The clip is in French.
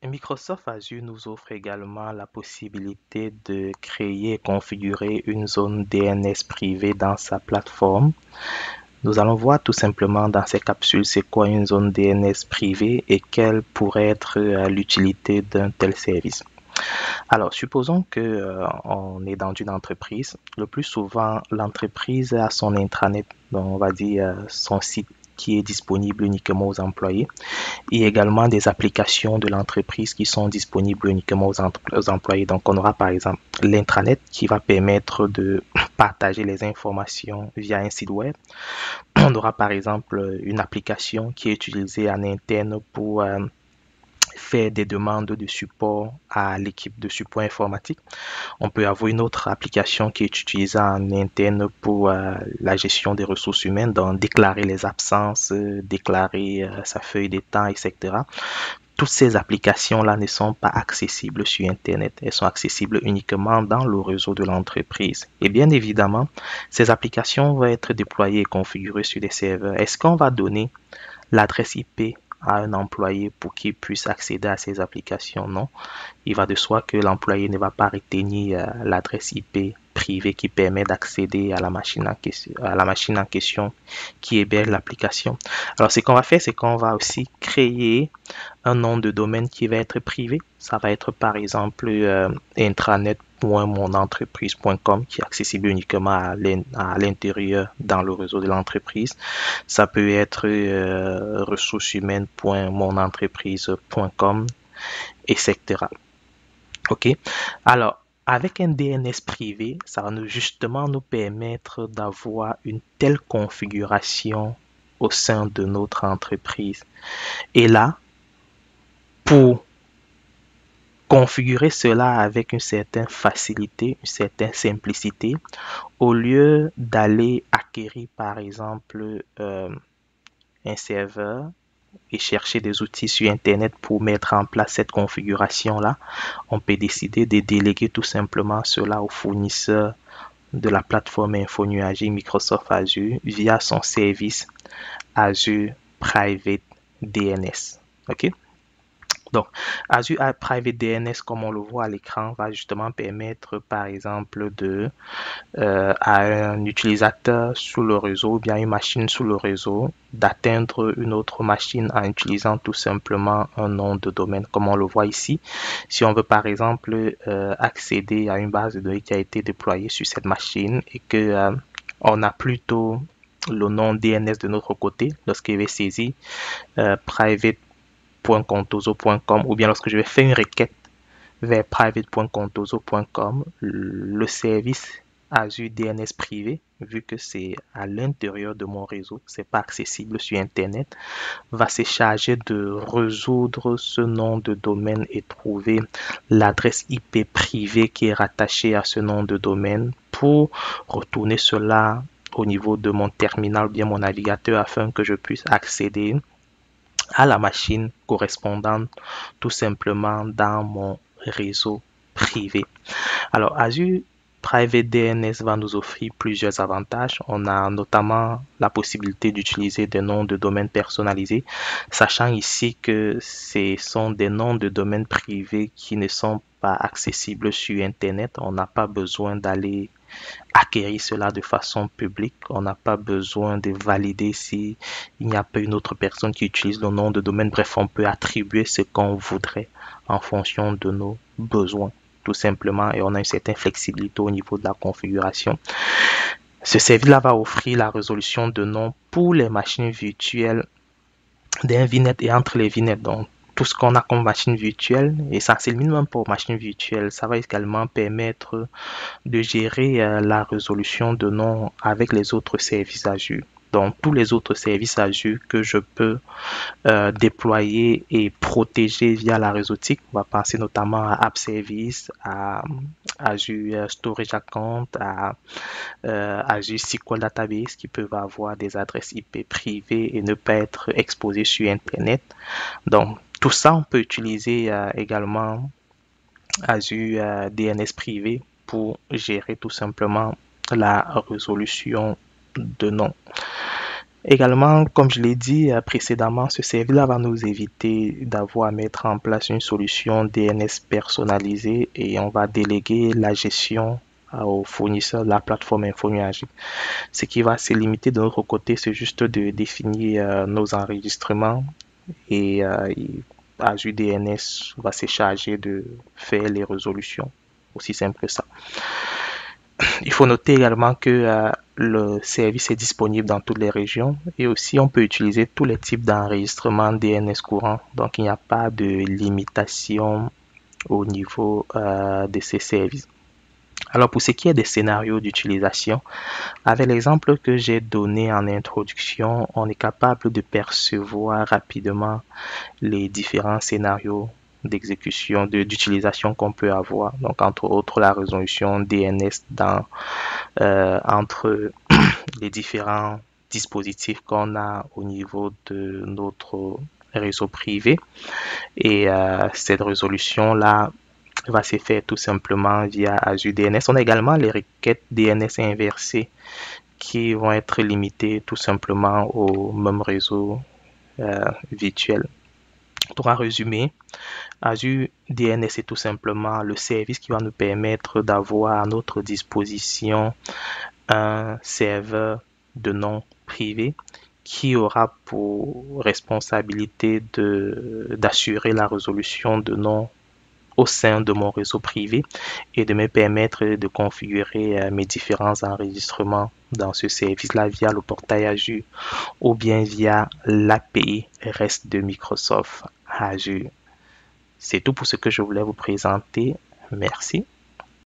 Microsoft Azure nous offre également la possibilité de créer et configurer une zone DNS privée dans sa plateforme. Nous allons voir tout simplement dans ces capsules c'est quoi une zone DNS privée et quelle pourrait être l'utilité d'un tel service. Alors, supposons que on est dans une entreprise. Le plus souvent, l'entreprise a son intranet, donc on va dire son site qui est disponible uniquement aux employés et également des applications de l'entreprise qui sont disponibles uniquement aux employés. Donc, on aura par exemple l'intranet qui va permettre de partager les informations via un site web. On aura par exemple une application qui est utilisée en interne pour faire des demandes de support à l'équipe de support informatique. On peut avoir une autre application qui est utilisée en interne pour la gestion des ressources humaines, donc déclarer les absences, déclarer sa feuille de temps, etc. Toutes ces applications-là ne sont pas accessibles sur Internet. Elles sont accessibles uniquement dans le réseau de l'entreprise. Et bien évidemment, ces applications vont être déployées et configurées sur des serveurs. Est-ce qu'on va donner l'adresse IP à un employé pour qu'il puisse accéder à ces applications? Non. Il va de soi que l'employé ne va pas retenir l'adresse IP privée qui permet d'accéder à la machine en question qui héberge l'application. Alors, ce qu'on va faire, c'est qu'on va aussi créer un nom de domaine qui va être privé. Ça va être par exemple intranet.monentreprise.com qui est accessible uniquement à l'intérieur dans le réseau de l'entreprise. Ça peut être ressourceshumaines.monentreprise.com, etc. OK? Alors, avec un DNS privé, ça va justement nous permettre d'avoir une telle configuration au sein de notre entreprise. Et là, pour configurer cela avec une certaine facilité, une certaine simplicité, au lieu d'aller acquérir par exemple un serveur et chercher des outils sur Internet pour mettre en place cette configuration-là, on peut décider de déléguer tout simplement cela au fournisseur de la plateforme infonuagique Microsoft Azure via son service Azure Private DNS. OK? Donc, Azure Private DNS, comme on le voit à l'écran, va justement permettre, par exemple, à un utilisateur sous le réseau ou bien une machine sous le réseau d'atteindre une autre machine en utilisant tout simplement un nom de domaine, comme on le voit ici. Si on veut, par exemple, accéder à une base de données qui a été déployée sur cette machine et que on a plutôt le nom DNS de notre côté, lorsqu'il est saisi private.contoso.com ou bien lorsque je vais faire une requête vers private.contoso.com, le service Azure DNS privé, vu que c'est à l'intérieur de mon réseau, c'est pas accessible sur Internet, va se charger de résoudre ce nom de domaine et trouver l'adresse IP privée qui est rattachée à ce nom de domaine pour retourner cela au niveau de mon terminal ou bien mon navigateur afin que je puisse accéder à la machine correspondante tout simplement dans mon réseau privé. Alors, Azure Private DNS va nous offrir plusieurs avantages. On a notamment la possibilité d'utiliser des noms de domaine personnalisés, sachant ici que ce sont des noms de domaine privés qui ne sont pas accessibles sur Internet. On n'a pas besoin d'aller acquérir cela de façon publique. On n'a pas besoin de valider si il n'y a pas une autre personne qui utilise le nom de domaine. Bref, on peut attribuer ce qu'on voudrait en fonction de nos besoins, tout simplement, et on a une certaine flexibilité au niveau de la configuration. Ce service-là va offrir la résolution de noms pour les machines virtuelles d'un VNet et entre les VNet. Donc, tout ce qu'on a comme machine virtuelle, et ça c'est le minimum pour machine virtuelle, ça va également permettre de gérer la résolution de noms avec les autres services Azure. Donc, tous les autres services Azure que je peux déployer et protéger via la réseautique. On va penser notamment à App Service, à Azure Storage Account, à Azure SQL Database qui peuvent avoir des adresses IP privées et ne pas être exposées sur Internet. Donc, tout ça, on peut utiliser également Azure DNS privé pour gérer tout simplement la résolution de nom. Également, comme je l'ai dit précédemment, ce service-là va nous éviter d'avoir à mettre en place une solution DNS personnalisée et on va déléguer la gestion au fournisseur de la plateforme InfoNuagique. Ce qui va se limiter de notre côté, c'est juste de définir nos enregistrements et Azure DNS va se charger de faire les résolutions. Aussi simple que ça. Il faut noter également que le service est disponible dans toutes les régions et aussi on peut utiliser tous les types d'enregistrement DNS courants. Donc il n'y a pas de limitation au niveau de ces services. Alors pour ce qui est des scénarios d'utilisation, avec l'exemple que j'ai donné en introduction, on est capable de percevoir rapidement les différents scénarios d'exécution, d'utilisation qu'on peut avoir. Donc, entre autres, la résolution DNS entre les différents dispositifs qu'on a au niveau de notre réseau privé. Et cette résolution-là va se faire tout simplement via Azure DNS. On a également les requêtes DNS inversées qui vont être limitées tout simplement au même réseau virtuel. Donc, en résumé, Azure DNS est tout simplement le service qui va nous permettre d'avoir à notre disposition un serveur de nom privé qui aura pour responsabilité d'assurer la résolution de nom au sein de mon réseau privé et de me permettre de configurer mes différents enregistrements dans ce service-là via le portail Azure ou bien via l'API REST de Microsoft Azure. C'est tout pour ce que je voulais vous présenter. Merci.